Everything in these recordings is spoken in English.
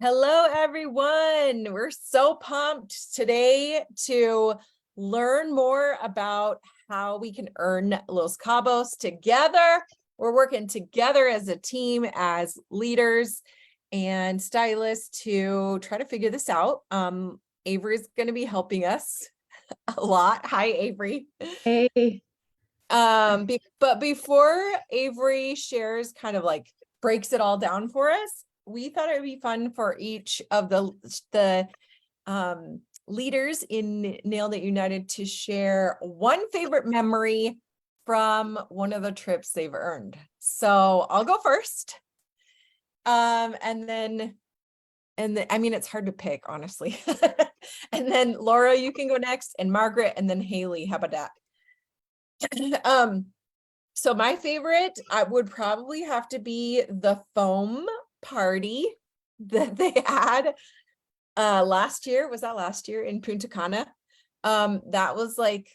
Hello, everyone. We're so pumped today to learn more about how we can earn Los Cabos together. We're working together as a team, as leaders and stylists to try to figure this out. Avery's going to be helping us a lot. Hi, Avery. Hey. But before Avery shares kind of like breaks it all down for us, we thought it would be fun for each of the leaders in Nailed It United to share one favorite memory from one of the trips they've earned. So I'll go first. And then I mean, it's hard to pick, honestly. And then Laura, you can go next, and Margaret, and then Haley. How about that? So my favorite, I would probably have to be the foam party that they had last year. Was that last year in Punta Cana? That was like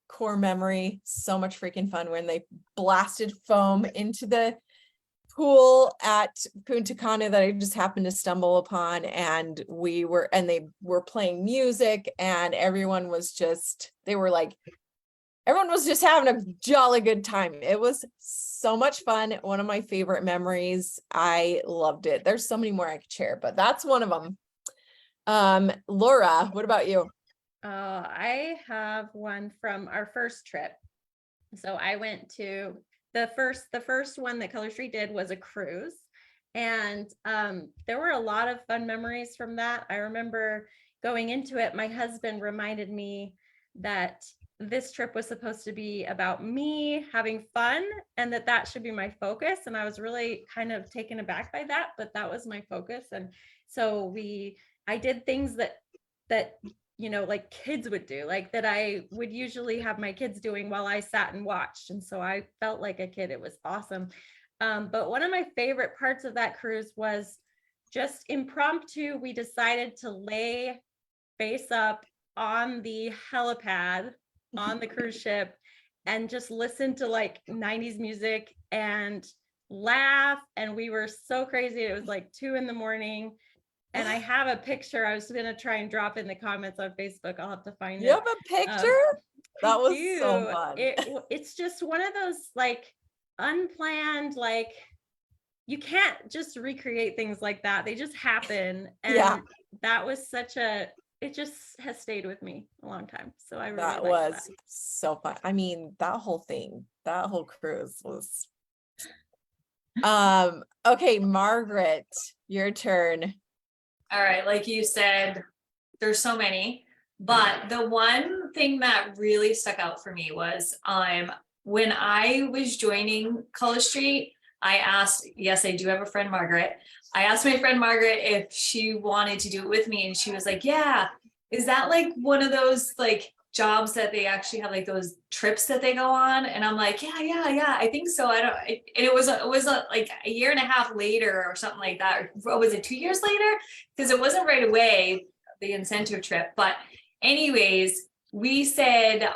core memory. So much freaking fun when they blasted foam into the pool at Punta Cana that I just happened to stumble upon, and they were playing music, and everyone was just having a jolly good time. It was so much fun. One of my favorite memories. I loved it. There's so many more I could share, but that's one of them. Laura, what about you? I have one from our first trip. So I went to the first one that Color Street did was a cruise. And there were a lot of fun memories from that. I remember going into it, my husband reminded me that this trip was supposed to be about me having fun and that should be my focus. And I was really kind of taken aback by that, but that was my focus. And so I did things that like kids would do, like that I would usually have my kids doing while I sat and watched. And so I felt like a kid. It was awesome. But one of my favorite parts of that cruise was just impromptu. We decided to lay face up on the helipad on the cruise ship and just listen to like 90s music and laugh. And we were so crazy. It was like 2 a.m. And I have a picture. I was going to try and drop in the comments on Facebook. I'll have to find it. You have a picture? That was so fun. It's just one of those like unplanned, like you can't just recreate things like that. They just happen. And that was it just has stayed with me a long time. So I really that was so fun. I mean, that whole cruise was okay, Margaret, your turn. All right, like you said, there's so many, but the one thing that really stuck out for me was when I was joining Color Street, I asked, yes, I do have a friend, Margaret. I asked my friend Margaret if she wanted to do it with me, and she was like, yeah. Is that like one of those like jobs that they actually have, like those trips that they go on? And I'm like, yeah, I think so. And it was like a year and a half later or something like that. Or was it 2 years later? Because it wasn't right away, the incentive trip. But anyways, we said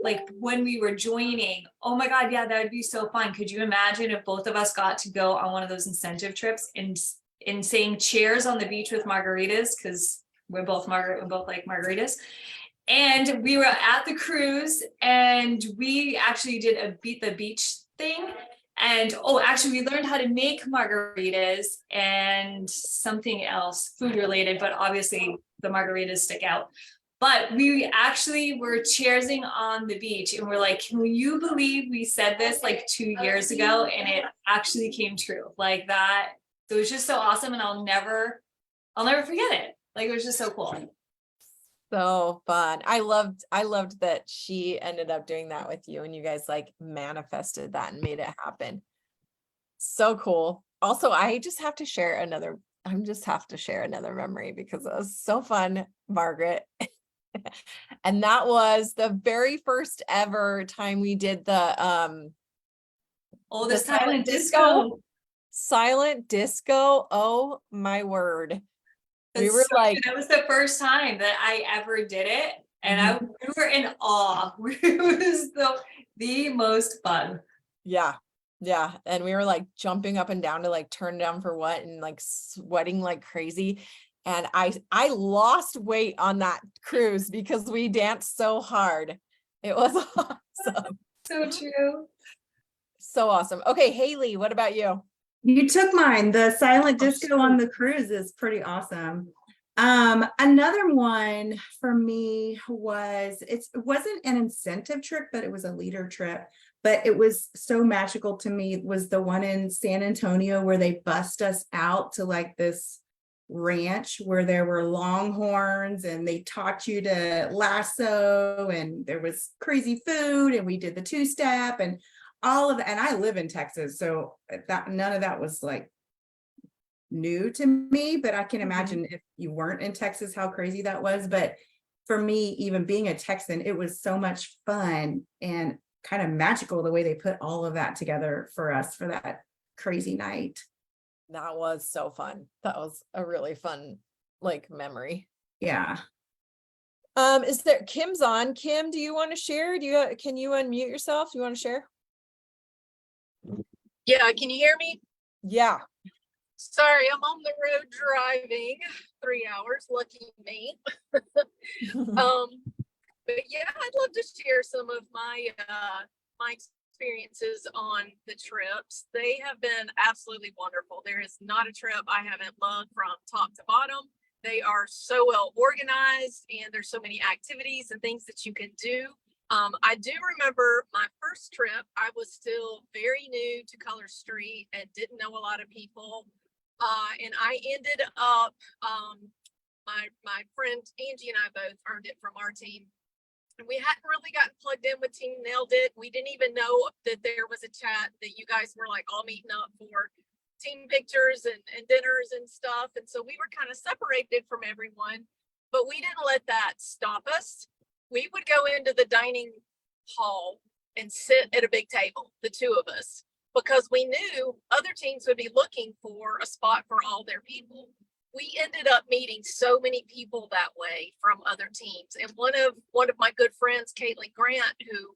like when we were joining, oh my God, yeah, that would be so fun. Could you imagine if both of us got to go on one of those incentive trips and saying cheers on the beach with margaritas? Because we both like margaritas. And we were at the cruise, and we actually did a beat the beach thing. And actually we learned how to make margaritas and something else food related, but obviously the margaritas stick out. But we actually were cheersing on the beach, and we're like, can you believe we said this like 2 years ago and it actually came true like that? It was just so awesome, and I'll never forget it. Like, it was just so cool. So fun. I loved that she ended up doing that with you, and you guys like manifested that and made it happen. So cool. Also, I just have to share another memory because it was so fun, Margaret. And that was the very first ever time we did the silent disco. Silent disco. Oh my word. We were like, that was the first time that I ever did it, and we were in awe. It was the most fun. Yeah, Yeah, and we were like jumping up and down to like turn down for what and like sweating like crazy. And I lost weight on that cruise because we danced so hard. It was awesome. So true. So awesome. Okay, Haley, what about you? You took mine. The silent Oh, disco on the cruise is pretty awesome. Another one for me was it wasn't an incentive trip, but it was a leader trip. But it was so magical to me was the one in San Antonio where they bussed us out to like this ranch where there were longhorns and they taught you to lasso and there was crazy food and we did the two-step and all of that. And I live in Texas, so that none of that was like new to me, but I can imagine if you weren't in Texas, how crazy that was. But for me, even being a Texan, it was so much fun and kind of magical the way they put all of that together for us for that crazy night. That was so fun. That was a really fun like memory. Yeah. Is there Kim's on? Kim, do you want to share? Can you unmute yourself? Do you want to share? Yeah, can you hear me? Yeah. Sorry, I'm on the road driving 3 hours, lucky me. But yeah, I'd love to share some of my my experiences on the trips. They have been absolutely wonderful. There is not a trip I haven't loved from top to bottom. They are so well organized and there's so many activities and things that you can do. I do remember my first trip. I was still very new to Color Street and didn't know a lot of people. And I ended up, my friend Angie and I both earned it from our team. And we hadn't really gotten plugged in with Team Nailed It. We didn't even know that there was a chat that you guys were like all meeting up for team pictures and dinners and stuff. And so we were kind of separated from everyone, but we didn't let that stop us. We would go into the dining hall and sit at a big table, the two of us, because we knew other teams would be looking for a spot for all their people. We ended up meeting so many people that way from other teams. And one of my good friends, Caitlin Grant, who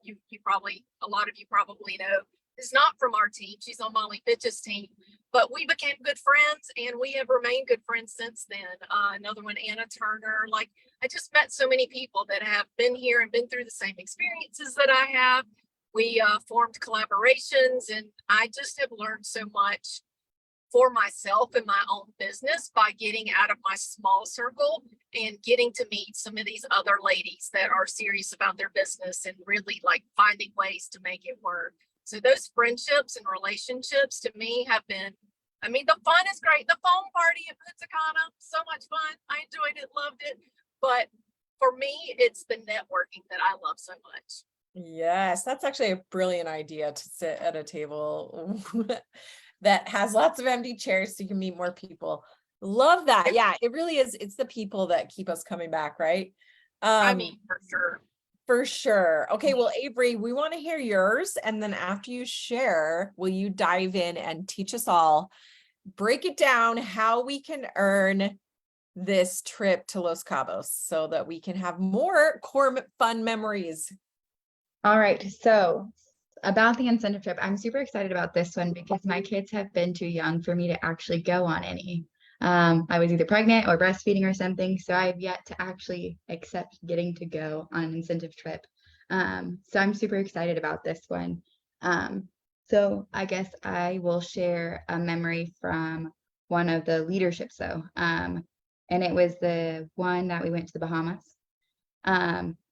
you probably, a lot of you probably know, is not from our team. She's on Molly Fitch's team, but we became good friends and we have remained good friends since then. Another one, Anna Turner. Like, I just met so many people that have been here and been through the same experiences that I have. We formed collaborations and I just have learned so much for myself and my own business by getting out of my small circle and getting to meet some of these other ladies that are serious about their business and really like finding ways to make it work. So those friendships and relationships to me have been, I mean, the fun is great. The foam party at Punta Cana, so much fun. I enjoyed it, loved it. But for me, it's the networking that I love so much. Yes, that's actually a brilliant idea to sit at a table that has lots of empty chairs so you can meet more people. Love that. Yeah, it really is. It's the people that keep us coming back, right? I mean, for sure. For sure. Okay, well, Avery, we want to hear yours. And then after you share, will you dive in and teach us all, break it down, how we can earn this trip to Los Cabos so that we can have more core fun memories. All right, so about the incentive trip, I'm super excited about this one because my kids have been too young for me to actually go on any. I was either pregnant or breastfeeding or something, so I've yet to actually accept getting to go on an incentive trip. So I'm super excited about this one. So I guess I will share a memory from one of the leaderships though. And it was the one that we went to the Bahamas.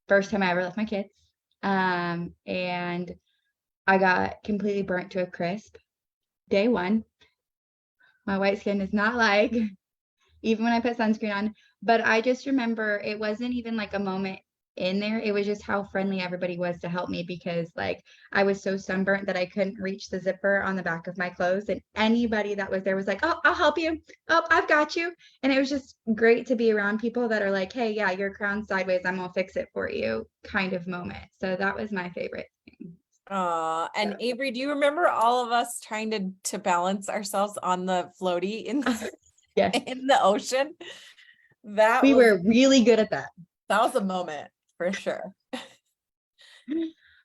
First time I ever left my kids. And I got completely burnt to a crisp. Day one. My white skin is not like, even when I put sunscreen on, but I just remember it wasn't even like a moment in there. It was just how friendly everybody was to help me because like I was so sunburnt that I couldn't reach the zipper on the back of my clothes. And anybody that was there was like, oh, I'll help you. Oh, I've got you. And it was just great to be around people that are like, hey, yeah, your crown's sideways. I'm gonna fix it for you kind of moment. So that was my favorite thing. And Avery, do you remember all of us trying to balance ourselves on the floaty in Yes. in the ocean? We were really good at that. That was a moment for sure.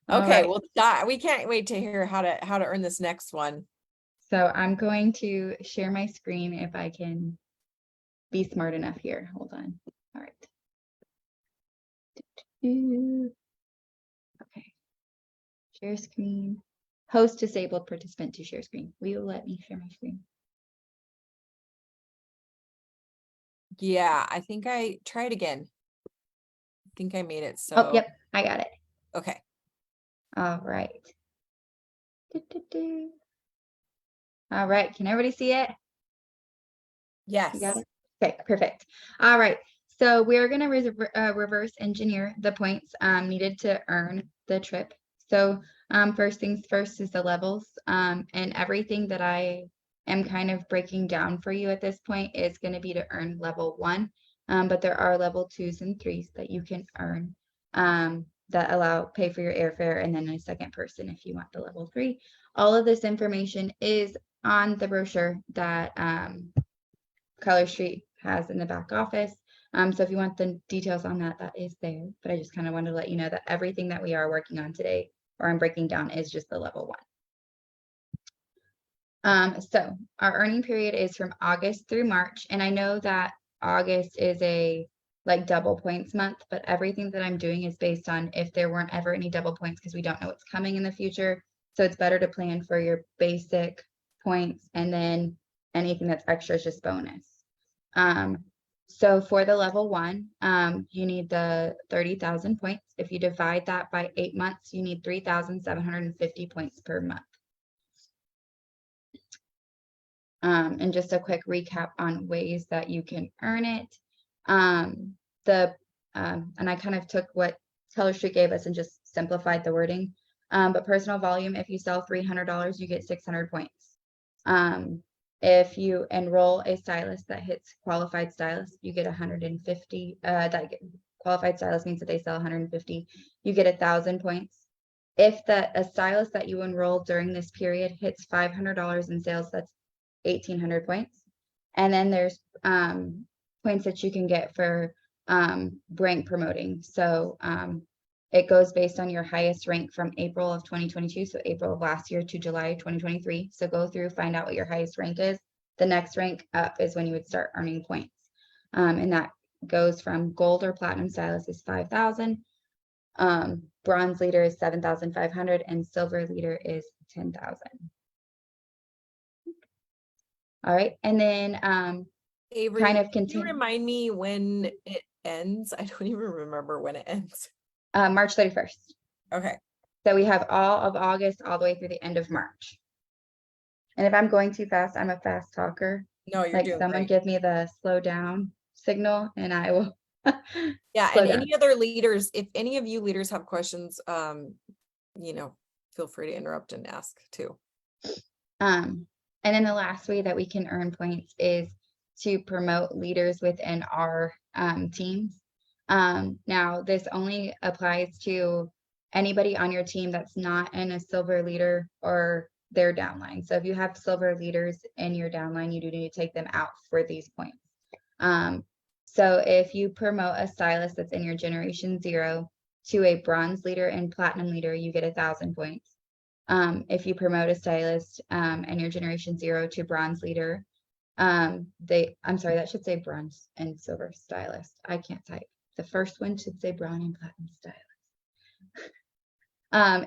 All Okay, right. well, we can't wait to hear how to earn this next one. So I'm going to share my screen if I can be smart enough here. Hold on. All right. Okay. Share screen. Host disabled participant to share screen. Will you let me share my screen? Yeah, I think I tried again. I think I made it so. Oh, yep, I got it. Okay. All right. All right, can everybody see it? Yes. You got it? Okay, perfect. All right, so we're gonna reverse engineer the points needed to earn the trip. So first things first is the levels, and everything that I am kind of breaking down for you at this point is gonna be to earn level 1, but there are level 2s and 3s that you can earn that pay for your airfare, and then a second person if you want the level 3. All of this information is on the brochure that Color Street has in the back office. So if you want the details on that, that is there. But I just kind of wanted to let you know that everything that we are working on today, or I'm breaking down, is just the level 1. So our earning period is from August through March. And I know that August is a like double points month, but everything that I'm doing is based on if there weren't ever any double points, because we don't know what's coming in the future. So it's better to plan for your basic points, and then anything that's extra is just bonus. So for the level 1, you need the 30,000 points. If you divide that by 8 months, you need 3,750 points per month. And just a quick recap on ways that you can earn it. And I kind of took what Color Street gave us and just simplified the wording. But personal volume, if you sell $300, you get 600 points. If you enroll a stylist that hits qualified stylist, you get 150. Qualified stylist means that they sell 150. You get 1,000 points. If a stylist that you enroll during this period hits $500 in sales, that's 1,800 points. And then there's points that you can get for rank promoting. So it goes based on your highest rank from April of 2022, so April of last year to July 2023. So go through, find out what your highest rank is. The next rank up is when you would start earning points. And that goes from gold or platinum stylist is 5,000. Bronze leader is 7,500, and silver leader is 10,000. All right, and then Avery, kind of can you continue. remind me when it ends? I don't even remember when it ends. March 31st. Okay. So we have all of August all the way through the end of March. And if I'm going too fast, I'm a fast talker. No, you're Like doing someone great. give me the slow down signal and I will. Yeah, slow and down. any other leaders, if any of you leaders have questions, feel free to interrupt and ask too. And then the last way that we can earn points is to promote leaders within our teams. Now this only applies to anybody on your team that's not in a silver leader or their downline. So if you have silver leaders in your downline, you do need to take them out for these points. So if you promote a stylist that's in your generation 0 to a bronze leader and platinum leader, you get 1,000 points. If you promote a stylist and your generation 0 to bronze leader, I'm sorry, that should say bronze and silver stylist. I can't type. The first one should say bronze and platinum stylist.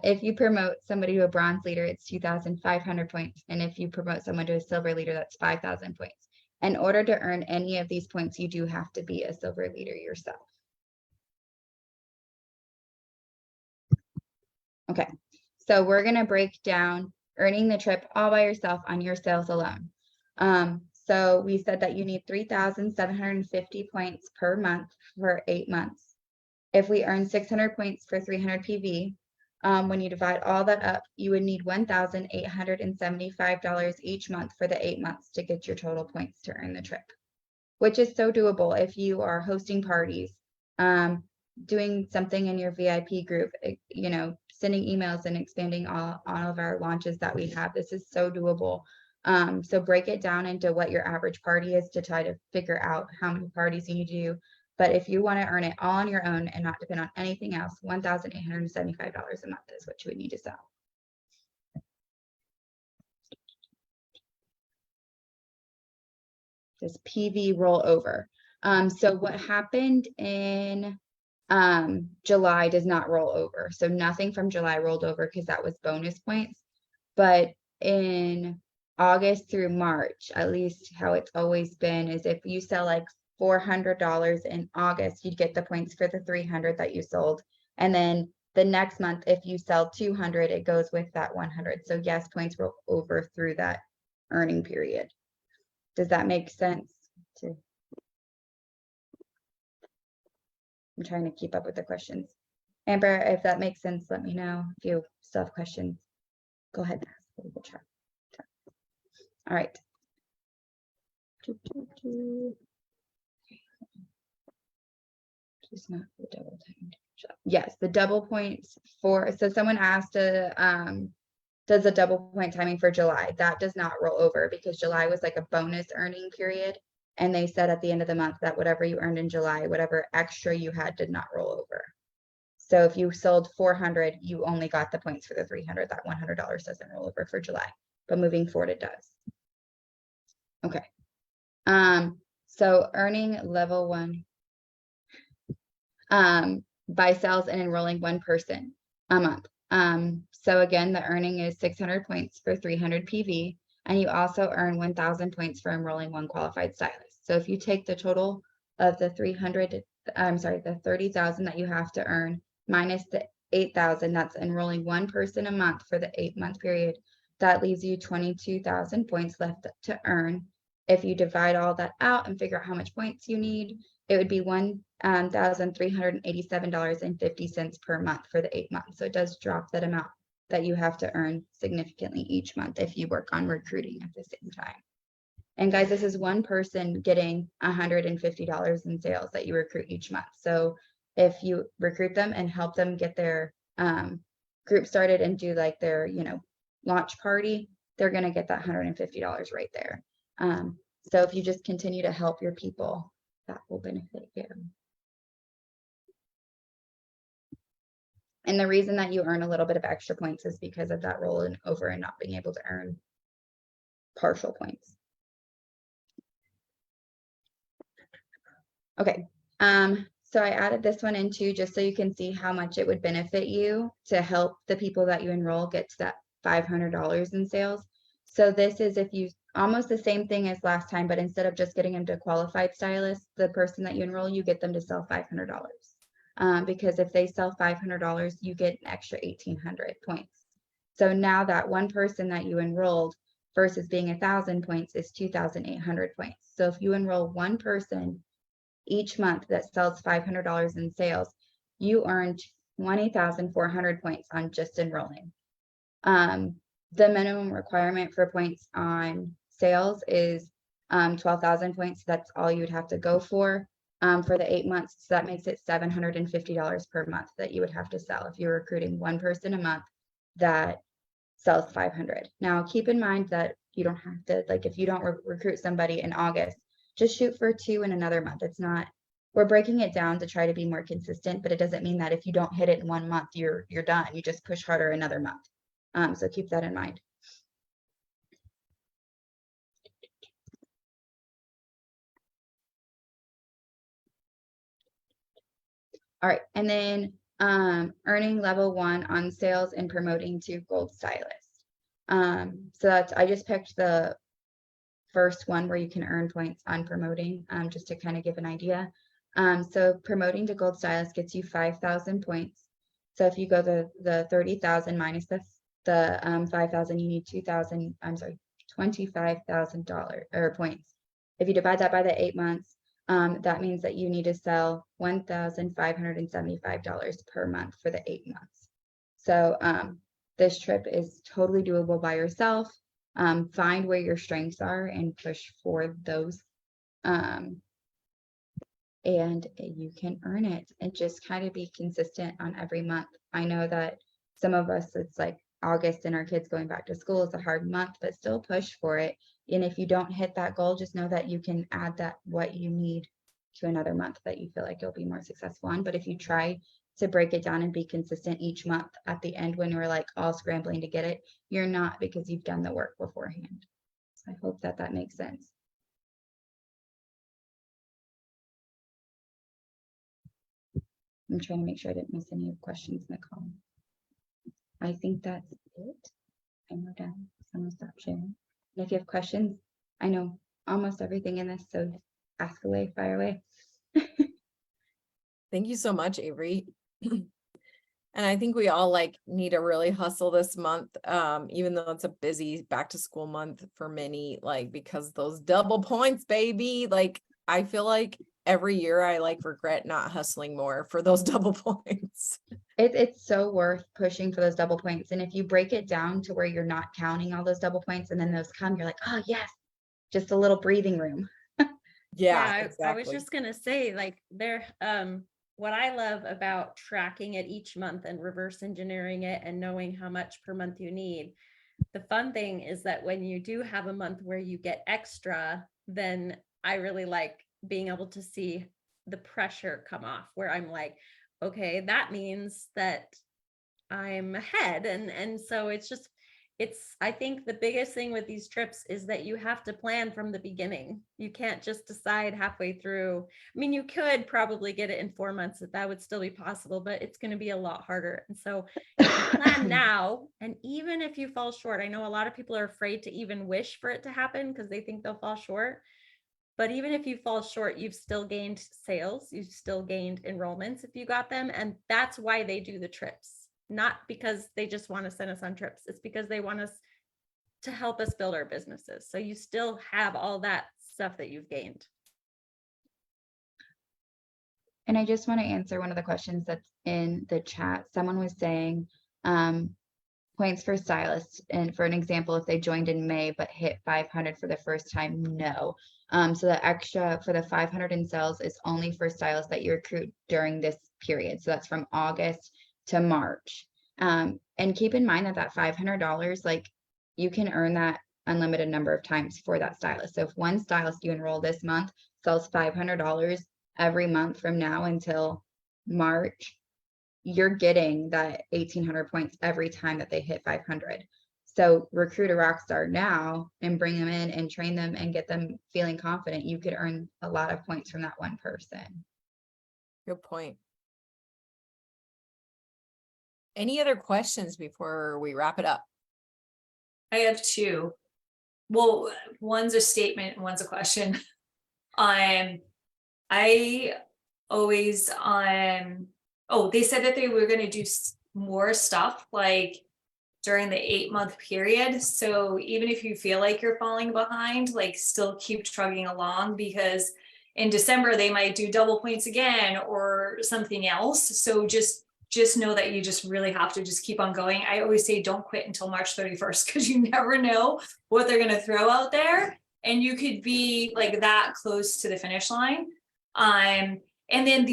If you promote somebody to a bronze leader, it's 2,500 points. And if you promote someone to a silver leader, that's 5,000 points. In order to earn any of these points, you do have to be a silver leader yourself. Okay, so we're gonna break down earning the trip all by yourself on your sales alone. So we said that you need 3,750 points per month for 8 months. If we earn 600 points for 300 PV, when you divide all that up, you would need $1,875 each month for the 8 months to get your total points to earn the trip, which is so doable if you are hosting parties, doing something in your VIP group, sending emails and expanding all of our launches that we have. This is so doable. So break it down into what your average party is to try to figure out how many parties you need to do. But if you want to earn it all on your own and not depend on anything else, $1,875 a month is what you would need to sell. This PV rollover. So what happened in July does not roll over. So nothing from July rolled over because that was bonus points. But in August through March, at least how it's always been, is if you sell like $400 in August, you'd get the points for the 300 that you sold. And then the next month, if you sell 200, it goes with that 100. So yes, points roll over through that earning period. Does that make sense? I'm trying to keep up with the questions. Amber, if that makes sense, let me know. If you still have questions, go ahead and ask. We'll try. All right. Just not the double timed. Yes, the double points for, so someone asked, does the double point timing for July? That does not roll over because July was like a bonus earning period. And they said at the end of the month that whatever you earned in July, whatever extra you had did not roll over. So if you sold 400, you only got the points for the 300. That $100 doesn't roll over for July, but moving forward, it does. Okay. So earning level 1 by sales and enrolling 1 person a month. So again, the earning is 600 points for 300 PV, and you also earn 1,000 points for enrolling 1 qualified stylist. So if you take the total of the 300, I'm sorry, the 30,000 that you have to earn minus the 8,000, that's enrolling 1 person a month for the 8-month period. That leaves you 22,000 points left to earn. If you divide all that out and figure out how much points you need, it would be $1,387.50 per month for the 8 months. So it does drop that amount that you have to earn significantly each month if you work on recruiting at the same time. And guys, this is 1 person getting $150 in sales that you recruit each month. So if you recruit them and help them get their group started and do like their, you know, launch party, they're going to get that $150 right there. So if you just continue to help your people, that will benefit you. And the reason that you earn a little bit of extra points is because of that rolling over and not being able to earn partial points. Okay, so I added this one in too, just so you can see how much it would benefit you to help the people that you enroll get to that $500 in sales. So this is if you, almost the same thing as last time, but instead of just getting them to qualified stylist, the person that you enroll, you get them to sell $500. Because if they sell $500, you get an extra 1,800 points. So now that 1 person that you enrolled versus being 1,000 points is 2,800 points. So if you enroll 1 person each month that sells $500 in sales, you earn 20,400 points on just enrolling. The minimum requirement for points on sales is 12,000 points. That's all you would have to go for the 8 months. So that makes it $750 per month that you would have to sell if you're recruiting 1 person a month that sells 500. Now, keep in mind that you don't have to, like, if you don't recruit somebody in August, just shoot for 2 in another month. It's not, we're breaking it down to try to be more consistent, but it doesn't mean that if you don't hit it in 1 month, you're done. You just push harder another month. So keep that in mind. All right, and then earning level 1 on sales and promoting to gold stylist. So that's, I just picked the first one where you can earn points on promoting, just to kind of give an idea. So promoting to gold stylist gets you 5,000 points. So if you go the 30,000 minus the 5,000, you need $25,000 or points. If you divide that by the 8 months, that means that you need to sell $1,575 per month for the 8 months. So this trip is totally doable by yourself. Find where your strengths are and push for those. And you can earn it and just kind of be consistent on every month. I know that some of us, it's like August and our kids going back to school is a hard month, but still push for it. And if you don't hit that goal, just know that you can add that what you need to another month that you feel like you'll be more successful on. But if you try to break it down and be consistent each month, at the end when you're like all scrambling to get it, you're not, because you've done the work beforehand. So I hope that that makes sense. I'm trying to make sure I didn't miss any questions in the call. I think that's it. And we're done. I'm gonna stop sharing. And if you have questions, I know almost everything in this, so ask away, fire away. Thank you so much, Avery. And I think we all like need to really hustle this month, even though it's a busy back to school month for many, like, because those double points, baby, like, I feel like every year I like regret not hustling more for those double points. It's so worth pushing for those double points. And if you break it down to where you're not counting all those double points and then those come, you're like, oh yes, just a little breathing room. Yeah, I was exactly. just gonna say, like, what I love about tracking it each month and reverse engineering it and knowing how much per month you need. The fun thing is that when you do have a month where you get extra, then I really like being able to see the pressure come off, where I'm like, okay, that means that I'm ahead. And so I think the biggest thing with these trips is that you have to plan from the beginning. You can't just decide halfway through. I mean, you could probably get it in 4 months, that would still be possible, but it's going to be a lot harder. And so if you plan now, and even if you fall short, I know a lot of people are afraid to even wish for it to happen because they think they'll fall short. But even if you fall short, you've still gained sales, you've still gained enrollments if you got them. And that's why they do the trips. Not because they just want to send us on trips. It's because they want us to help us build our businesses. So you still have all that stuff that you've gained. And I just want to answer one of the questions that's in the chat. Someone was saying points for stylists. And for an example, if they joined in May but hit 500 for the first time, no. So the extra for the 500 in sales is only for stylists that you recruit during this period. So that's from August to March. And keep in mind that $500, like, you can earn that unlimited number of times for that stylist. So if one stylist you enroll this month sells $500 every month from now until March, you're getting that 1,800 points every time that they hit 500. So recruit a rock star now and bring them in and train them and get them feeling confident. You could earn a lot of points from that one person. Good point. Any other questions before we wrap it up? I have two. Well, one's a statement and one's a question. I always they said that they were going to do more stuff like during the 8-month period. So even if you feel like you're falling behind, like, still keep trugging along, because in December they might do double points again or something else. So just know that you just really have to just keep on going. I always say don't quit until March 31st, because you never know what they're going to throw out there. And you could be like that close to the finish line. And then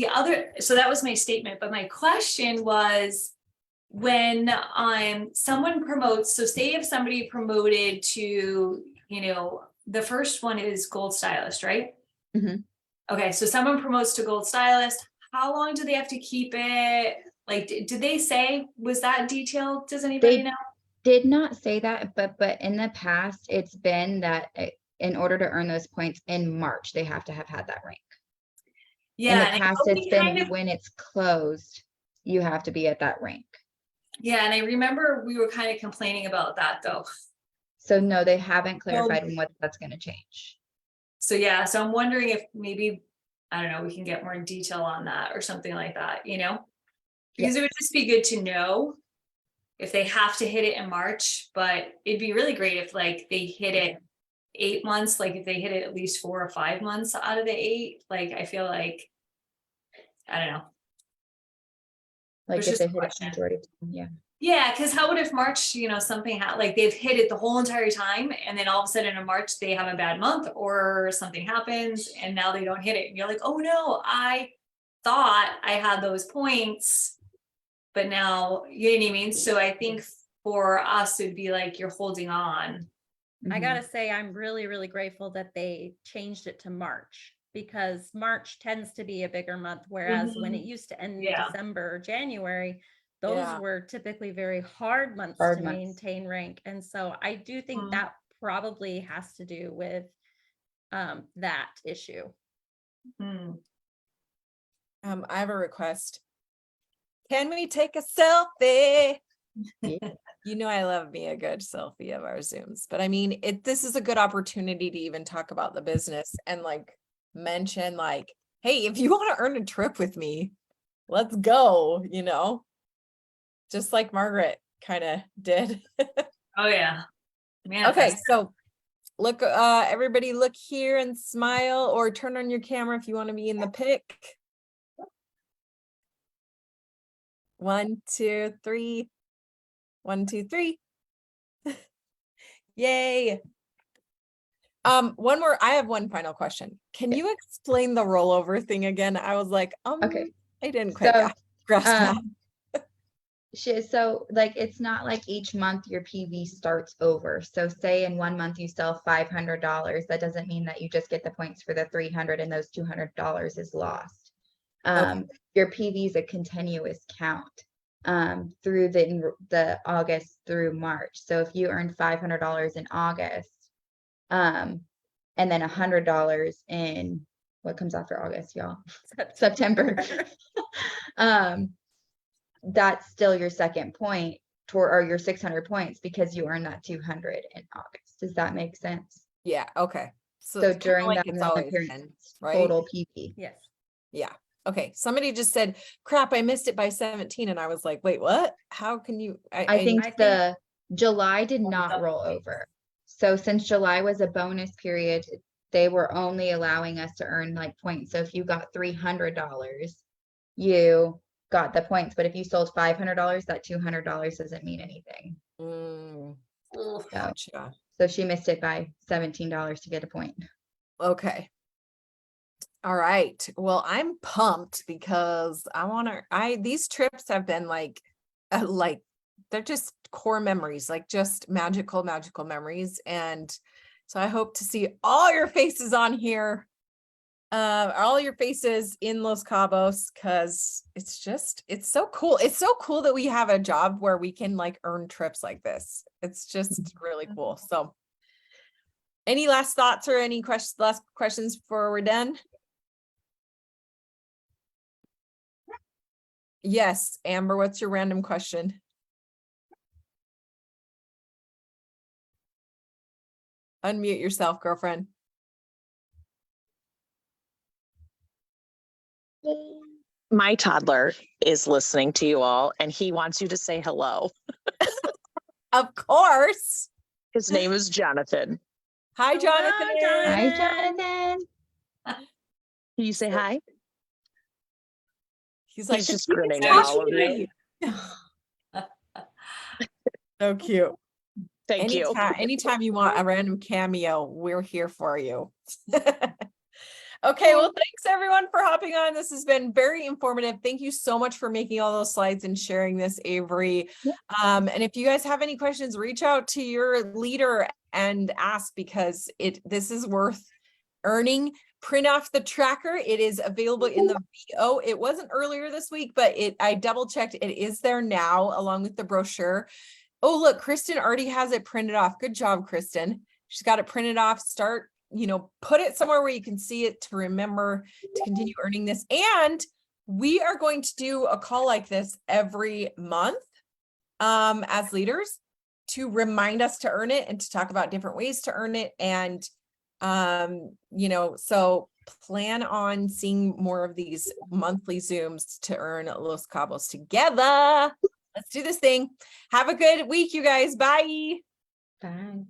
so that was my statement. But my question was, when someone promotes, so say if somebody promoted to, the first one is gold stylist, right? Mm-hmm. Okay, so someone promotes to gold stylist. How long do they have to keep it? Like, did they say, was that detailed? Does anybody know? Did not say that, but in the past, it's been that in order to earn those points in March, they have to have had that rank. Yeah. In the past, it's been when it's closed, you have to be at that rank. Yeah, and I remember we were kind of complaining about that though. So no, they haven't clarified what that's going to change. So yeah, so I'm wondering if maybe, I don't know, we can get more detail on that or something like that, because it would just be good to know if they have to hit it in March, but it'd be really great if, like, they hit it 8 months, like if they hit it at least 4 or 5 months out of the 8, like, I feel like, I don't know. Like It's if just they a hit it question. majority of the time, yeah. Yeah, because how would if March, something like they've hit it the whole entire time, and then all of a sudden in March they have a bad month or something happens and now they don't hit it, and you're like, oh no, I thought I had those points, but now, you know what I mean? So I think for us it'd be like you're holding on. I gotta say, I'm really, really grateful that they changed it to March, because March tends to be a bigger month, whereas when it used to end in Yeah. December or January, those Yeah. were typically very hard months Hard to months. maintain rank. And so I do think Mhm. that probably has to do with that issue. Hmm. I have a request. Can we take a selfie? Yeah. You know, I love me a good selfie of our Zooms, but I mean, this is a good opportunity to even talk about the business and like mention like, hey, if you want to earn a trip with me, let's go, you know, just like Margaret kind of did. Oh, yeah. Okay, Manifest. so look, everybody look here and smile or turn on your camera if you want to be in the pic. 1, 2, 3. 1, 2, 3. Yay. One more. I have one final question. Can you explain the rollover thing again? I was like, Okay. I didn't quite So, grasp that. So like, it's not like each month your PV starts over. So say in 1 month you sell $500, that doesn't mean that you just get the points for the 300 and those $200 is lost. Your PV is a continuous count through the August through March. So if you earned $500 in August, and then $100 in what comes after August, y'all? September. That's still your second point or your 600 points because you earned that 200 in August. Does that make sense? Yeah. Okay. So, So it's kinda during like that it's enrollment always period, been, it's right? total PV. Yes. Yeah. Okay. Somebody just said, crap, I missed it by 17. And I was like, wait, what? How can you? I think I think- the July did not double roll points. over. So since July was a bonus period, they were only allowing us to earn like points. So if you got $300, you got the points. But if you sold $500, that $200 doesn't mean anything. Mm, Ugh. gotcha. So she missed it by $17 to get a point. Okay. All right. Well, I'm pumped because these trips have been like they're just core memories, like just magical memories. And so I hope to see all your faces on here, all your faces in Los Cabos, because it's so cool. It's so cool that we have a job where we can like earn trips like this. It's just really cool. So any last thoughts or any last questions before we're done? Yes, Amber, what's your random question? Unmute yourself, girlfriend. My toddler is listening to you all and he wants you to say hello. Of course. His name is Jonathan. Hi, Hello, Jonathan. Hi, Jonathan. Jonathan. Can you say hi? He's like, He's just "You can grinning talk at all to of you. me." So cute. Thank you. Anytime you want a random cameo, we're here for you. Okay, well, thanks everyone for hopping on. This has been very informative. Thank you so much for making all those slides and sharing this, Avery. Yeah. And if you guys have any questions, reach out to your leader and ask, because this is worth earning. Print off the tracker. It is available in the VO. It wasn't earlier this week, but I double checked. It is there now along with the brochure. Oh, look, Kristen already has it printed off. Good job, Kristen. She's got it printed off. Start, put it somewhere where you can see it to remember to continue earning this. And we are going to do a call like this every month as leaders to remind us to earn it and to talk about different ways to earn it. And, so plan on seeing more of these monthly Zooms to earn Los Cabos together. Let's do this thing. Have a good week, you guys. Bye. Bye.